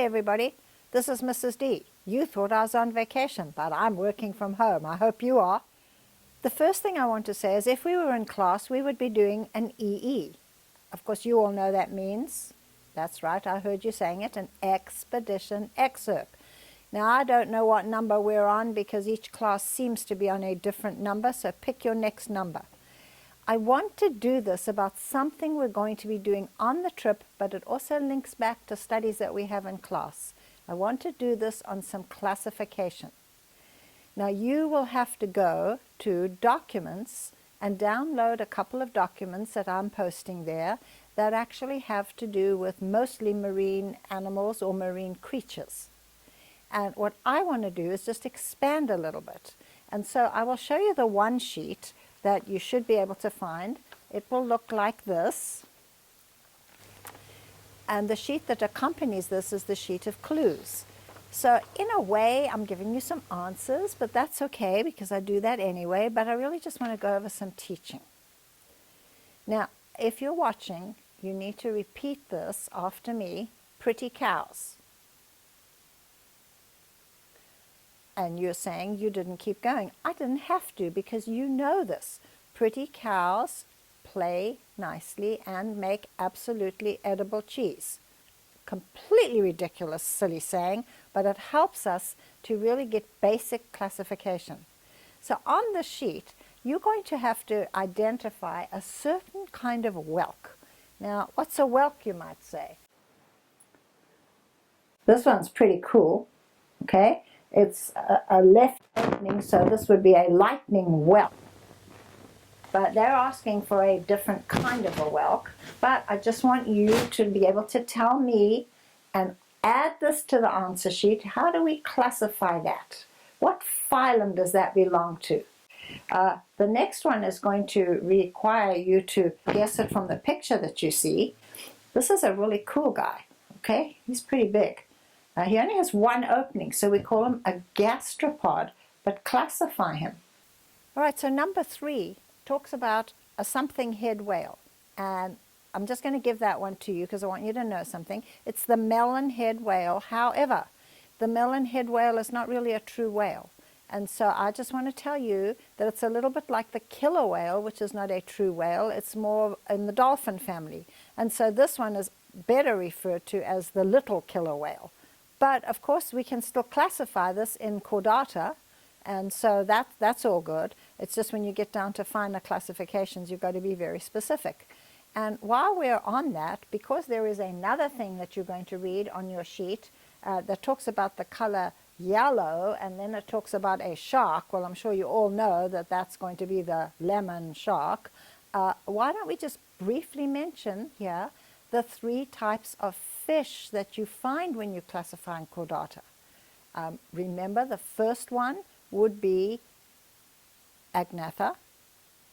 Hi everybody, this is Mrs. D. You thought I was on vacation, but I'm working from home. I hope you are. The first thing I want to say is if we were in class, we would be doing an EE. Of course, you all know that means, that's right, I heard you saying it, an expedition excerpt. Now, I don't know what number we're on because each class seems to be on a different number, so pick your next number. I want to do this about something we're going to be doing on the trip, but it also links back to studies that we have in class. I want to do this on some classification. Now you will have to go to Documents and download a couple of documents that I'm posting there that actually have to do with mostly marine animals or marine creatures. And what I want to do is just expand a little bit. And so I will show you the one sheet that you should be able to find. It will look like this. And the sheet that accompanies this is the sheet of clues. So in a way, I'm giving you some answers, but that's okay because I do that anyway, but I really just want to go over some teaching. Now, if you're watching, you need to repeat this after me, pretty cows. And you're saying you didn't keep going. I didn't have to because you know this. Pretty cows play nicely and make absolutely edible cheese. Completely ridiculous, silly saying, but it helps us to really get basic classification. So on the sheet, you're going to have to identify a certain kind of whelk. Now, what's a whelk, you might say? This one's pretty cool, okay? It's a left opening, so this would be a lightning whelk. But they're asking for a different kind of a whelk. But I just want you to be able to tell me and add this to the answer sheet. How do we classify that? What phylum does that belong to? The next one is going to require you to guess it from the picture that you see. This is a really cool guy, okay? He's pretty big. He only has one opening, so we call him a gastropod, but classify him. All right, so number 3 talks about a something head whale, and I'm just going to give that one to you because I want you to know something. It's the melon head whale. However, the melon head whale is not really a true whale, and so I just want to tell you that it's a little bit like the killer whale, which is not a true whale. It's more in the dolphin family, and so this one is better referred to as the little killer whale. But of course we can still classify this in chordata, and so that's all good. It's just when you get down to finer classifications, you've got to be very specific. And while we're on that, because there is another thing that you're going to read on your sheet that talks about the color yellow, and then it talks about a shark. Well, I'm sure you all know that that's going to be the lemon shark. Why don't we just briefly mention here the 3 types of fish that you find when you classify in chordata. Remember, the first one would be agnatha,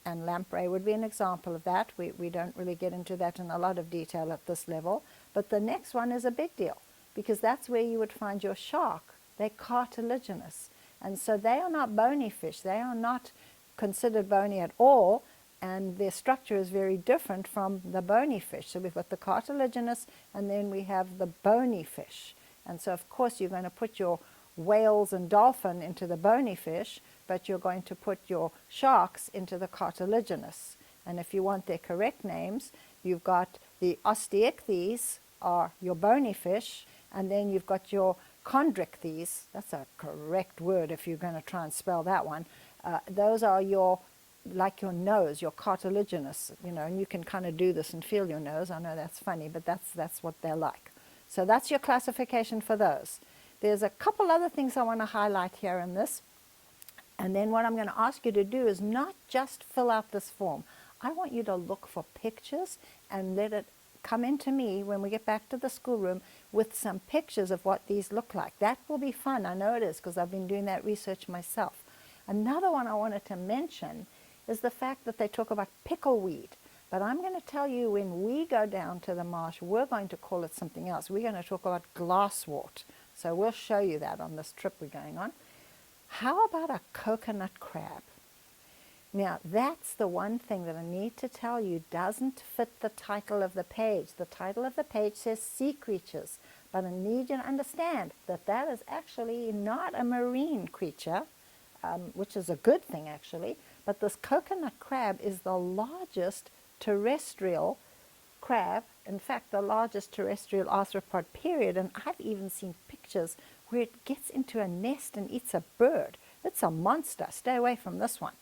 and lamprey would be an example of that. We don't really get into that in a lot of detail at this level, but the next one is a big deal because that's where you would find your shark. They're cartilaginous, and so they are not bony fish. They are not considered bony at all, and their structure is very different from the bony fish. So we've got the cartilaginous, and then we have the bony fish. And so of course you're going to put your whales and dolphin into the bony fish, but you're going to put your sharks into the cartilaginous. And if you want their correct names, you've got the Osteichthyes, are your bony fish, and then you've got your Chondrichthyes. That's a correct word if you're going to try and spell that one. Those are your, like your nose, your cartilaginous, you know, and you can kind of do this and feel your nose. I know that's funny, but that's what they're like. So that's your classification for those. There's a couple other things I want to highlight here in this. And then what I'm going to ask you to do is not just fill out this form. I want you to look for pictures and let it come into me when we get back to the schoolroom with some pictures of what these look like. That will be fun. I know it is because I've been doing that research myself. Another one I wanted to mention is the fact that they talk about pickleweed. But I'm going to tell you when we go down to the marsh, we're going to call it something else. We're going to talk about glasswort. So we'll show you that on this trip we're going on. How about a coconut crab? Now, that's the one thing that I need to tell you doesn't fit the title of the page. The title of the page says sea creatures, But I need you to understand that that is actually not a marine creature, which is a good thing actually, but this coconut crab is the largest terrestrial crab, in fact the largest terrestrial arthropod period, and I've even seen pictures where it gets into a nest and eats a bird. It's a monster. Stay away from this one.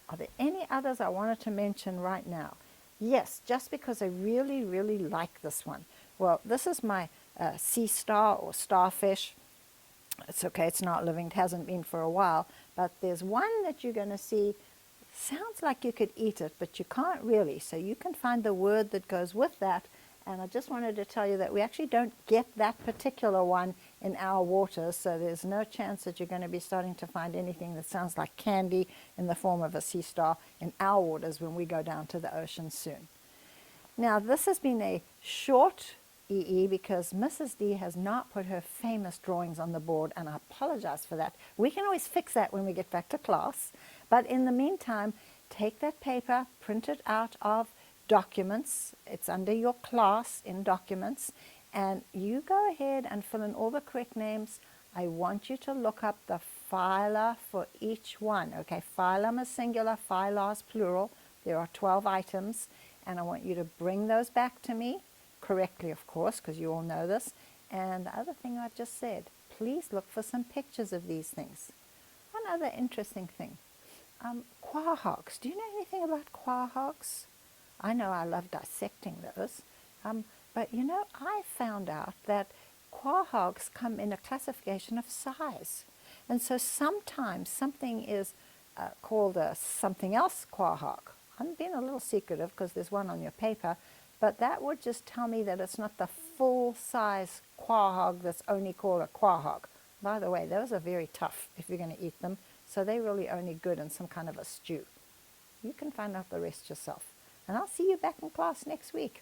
Are there any others I wanted to mention right now? Yes, just because I really, really like this one. Well, this is my sea star or starfish. It's okay, it's not living, it hasn't been for a while, but there's one that you're going to see. Sounds like you could eat it, but you can't really, so you can find the word that goes with that. And I just wanted to tell you that we actually don't get that particular one in our waters, so there's no chance that you're going to be starting to find anything that sounds like candy in the form of a sea star in our waters when we go down to the ocean soon. Now, this has been a short EE because Mrs. D has not put her famous drawings on the board, and I apologize for that. We can always fix that when we get back to class, but in the meantime, take that paper, print it out of Documents. It's under your class in Documents, and you go ahead and fill in all the correct names. I want you to look up the phyla for each one. Okay, phylum is singular, phyla is plural. There are 12 items, and I want you to bring those back to me, correctly of course, because you all know this. And the other thing I just said, please look for some pictures of these things. One other interesting thing, quahogs. Do you know anything about quahogs? I know I love dissecting those, but you know, I found out that quahogs come in a classification of size. And so sometimes something is called a something else quahog. I'm being a little secretive because there's one on your paper, but that would just tell me that it's not the full-size quahog that's only called a quahog. By the way, those are very tough if you're going to eat them, so they're really only good in some kind of a stew. You can find out the rest yourself. And I'll see you back in class next week.